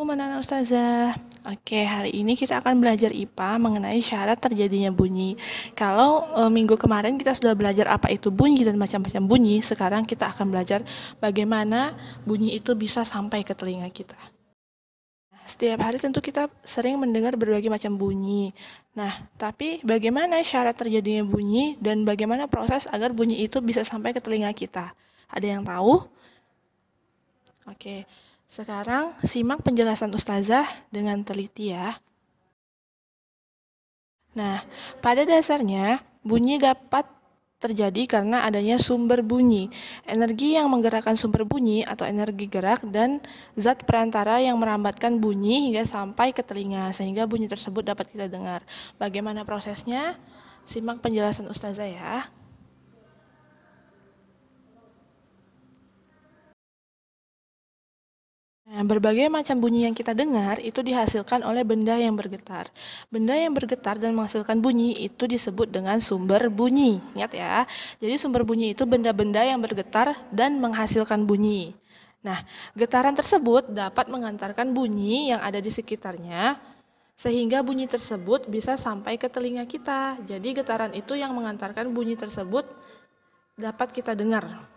Manana Ustazah. Oke, hari ini kita akan belajar IPA mengenai syarat terjadinya bunyi. Kalau minggu kemarin kita sudah belajar apa itu bunyi dan macam-macam bunyi, sekarang kita akan belajar bagaimana bunyi itu bisa sampai ke telinga kita. Setiap hari tentu kita sering mendengar berbagai macam bunyi. Nah, tapi bagaimana syarat terjadinya bunyi dan bagaimana proses agar bunyi itu bisa sampai ke telinga kita? Ada yang tahu? Oke, sekarang simak penjelasan Ustazah dengan teliti ya. Nah, pada dasarnya bunyi dapat terjadi karena adanya sumber bunyi. Energi yang menggerakkan sumber bunyi atau energi gerak dan zat perantara yang merambatkan bunyi hingga sampai ke telinga sehingga bunyi tersebut dapat kita dengar. Bagaimana prosesnya? Simak penjelasan Ustazah ya. Nah, berbagai macam bunyi yang kita dengar itu dihasilkan oleh benda yang bergetar. Benda yang bergetar dan menghasilkan bunyi itu disebut dengan sumber bunyi. Ingat ya. Jadi sumber bunyi itu benda-benda yang bergetar dan menghasilkan bunyi. Nah, getaran tersebut dapat mengantarkan bunyi yang ada di sekitarnya sehingga bunyi tersebut bisa sampai ke telinga kita. Jadi getaran itu yang mengantarkan bunyi tersebut dapat kita dengar.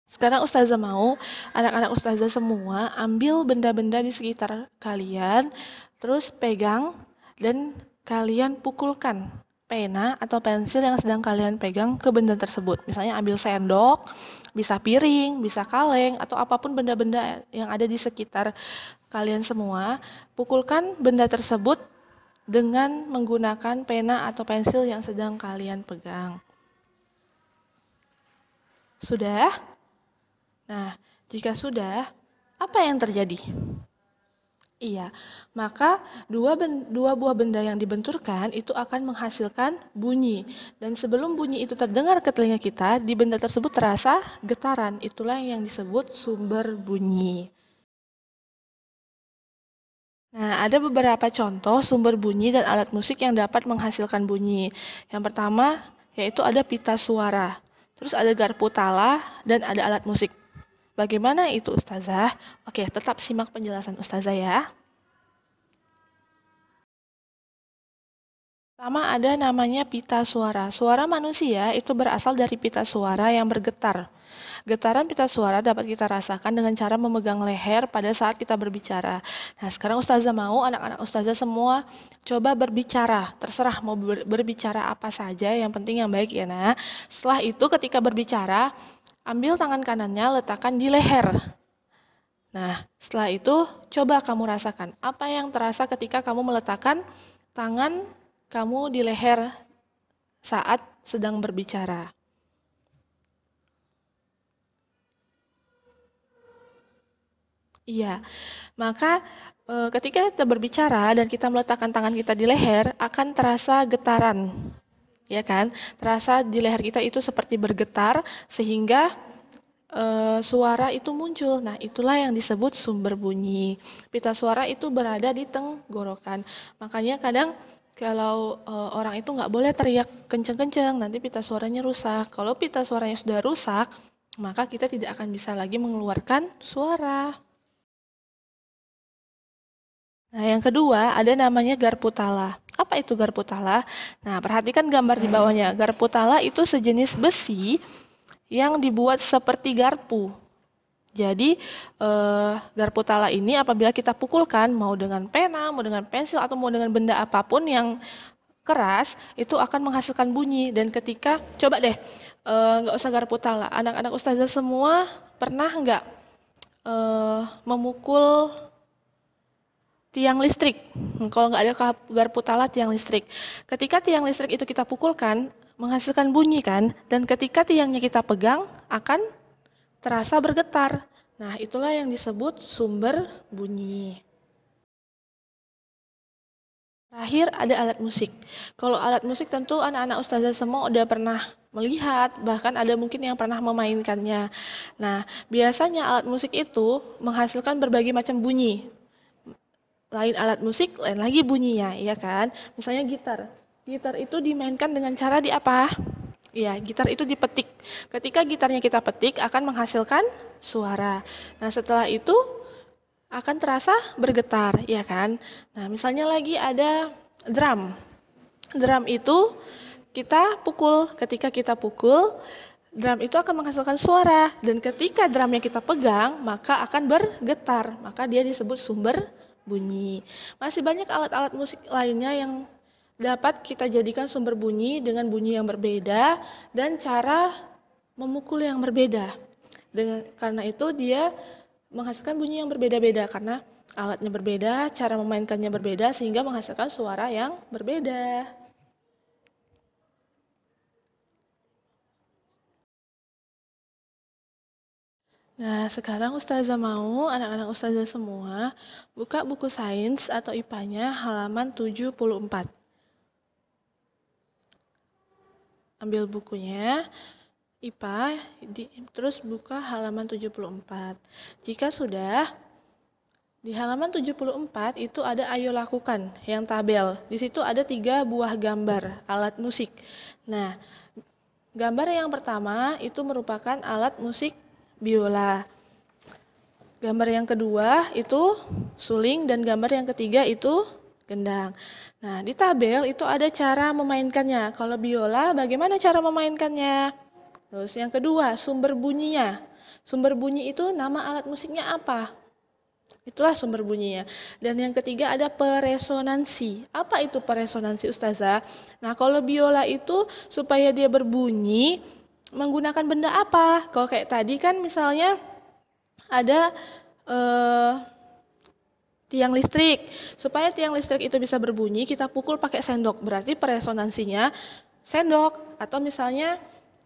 Sekarang Ustazah mau anak-anak Ustazah semua ambil benda-benda di sekitar kalian, terus pegang dan kalian pukulkan pena atau pensil yang sedang kalian pegang ke benda tersebut. Misalnya ambil sendok, bisa piring, bisa kaleng, atau apapun benda-benda yang ada di sekitar kalian semua. Pukulkan benda tersebut dengan menggunakan pena atau pensil yang sedang kalian pegang. Sudah? Nah, jika sudah, apa yang terjadi? Iya, maka dua buah benda yang dibenturkan itu akan menghasilkan bunyi. Dan sebelum bunyi itu terdengar ke telinga kita, di benda tersebut terasa getaran. Itulah yang disebut sumber bunyi. Nah, ada beberapa contoh sumber bunyi dan alat musik yang dapat menghasilkan bunyi. Yang pertama, yaitu ada pita suara. Terus ada garpu tala dan ada alat musik. Bagaimana itu Ustazah? Oke, tetap simak penjelasan Ustazah ya. Pertama ada namanya pita suara. Suara manusia itu berasal dari pita suara yang bergetar. Getaran pita suara dapat kita rasakan dengan cara memegang leher pada saat kita berbicara. Nah, sekarang Ustazah mau anak-anak Ustazah semua coba berbicara. Terserah mau berbicara apa saja, yang penting yang baik ya nah. Setelah itu ketika berbicara, ambil tangan kanannya letakkan di leher. Nah, setelah itu coba kamu rasakan apa yang terasa ketika kamu meletakkan tangan kamu di leher saat sedang berbicara. Iya, maka ketika kita berbicara dan kita meletakkan tangan kita di leher, akan terasa getaran, ya kan? Terasa di leher kita itu seperti bergetar, sehingga suara itu muncul. Nah, itulah yang disebut sumber bunyi. Pita suara itu berada di tenggorokan. Makanya kadang kalau orang itu nggak boleh teriak kenceng-kenceng, nanti pita suaranya rusak. Kalau pita suaranya sudah rusak, maka kita tidak akan bisa lagi mengeluarkan suara. Nah, yang kedua ada namanya garpu tala. Apa itu garpu tala? Nah, perhatikan gambar di bawahnya. Garpu tala itu sejenis besi yang dibuat seperti garpu. Jadi, garpu tala ini apabila kita pukulkan, mau dengan pena, mau dengan pensil, atau mau dengan benda apapun yang keras, itu akan menghasilkan bunyi. Dan ketika, coba deh, nggak usah garpu tala, anak-anak ustazah semua pernah nggak memukul tiang listrik? Kalau nggak ada garpu tala, tiang listrik. Ketika tiang listrik itu kita pukulkan, menghasilkan bunyi kan? Dan ketika tiangnya kita pegang, akan terasa bergetar. Nah, itulah yang disebut sumber bunyi. Terakhir ada alat musik. Kalau alat musik tentu anak-anak ustazah semua udah pernah melihat, bahkan ada mungkin yang pernah memainkannya. Nah, biasanya alat musik itu menghasilkan berbagai macam bunyi. Lain alat musik, lain lagi bunyinya, ya kan? Misalnya gitar. Gitar itu dimainkan dengan cara di apa? Ya, gitar itu dipetik. Ketika gitarnya kita petik akan menghasilkan suara. Nah, setelah itu akan terasa bergetar, ya kan? Nah, misalnya lagi ada drum. Drum itu kita pukul. Ketika kita pukul, drum itu akan menghasilkan suara. Dan ketika drumnya kita pegang, maka akan bergetar. Maka dia disebut sumber bunyi. Masih banyak alat-alat musik lainnya yang dapat kita jadikan sumber bunyi dengan bunyi yang berbeda dan cara memukul yang berbeda. Karena itu dia menghasilkan bunyi yang berbeda-beda karena alatnya berbeda, cara memainkannya berbeda sehingga menghasilkan suara yang berbeda. Nah, sekarang Ustazah mau anak-anak Ustazah semua buka buku sains atau IPA-nya halaman 74. Ambil bukunya, IPA, terus buka halaman 74. Jika sudah, di halaman 74 itu ada ayo lakukan yang tabel. Di situ ada 3 buah gambar alat musik. Nah, gambar yang pertama itu merupakan alat musik biola. Gambar yang kedua itu suling dan gambar yang ketiga itu gendang. Nah, di tabel itu ada cara memainkannya. Kalau biola, bagaimana cara memainkannya? Terus yang kedua, sumber bunyinya. Sumber bunyi itu nama alat musiknya apa? Itulah sumber bunyinya. Dan yang ketiga ada peresonansi. Apa itu peresonansi, Ustazah? Nah, kalau biola itu supaya dia berbunyi menggunakan benda apa? Kalau kayak tadi kan misalnya ada tiang listrik. Supaya tiang listrik itu bisa berbunyi, kita pukul pakai sendok. Berarti peresonansinya sendok. Atau misalnya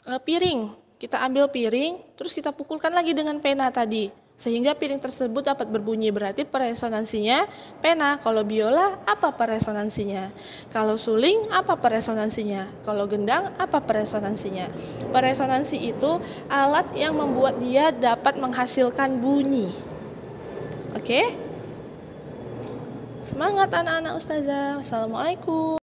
piring. Kita ambil piring, terus kita pukulkan lagi dengan pena tadi. Sehingga piring tersebut dapat berbunyi. Berarti peresonansinya pena. Kalau biola, apa peresonansinya? Kalau suling, apa peresonansinya? Kalau gendang, apa peresonansinya? Peresonansi itu alat yang membuat dia dapat menghasilkan bunyi. Oke? Semangat anak-anak Ustazah. Wassalamualaikum.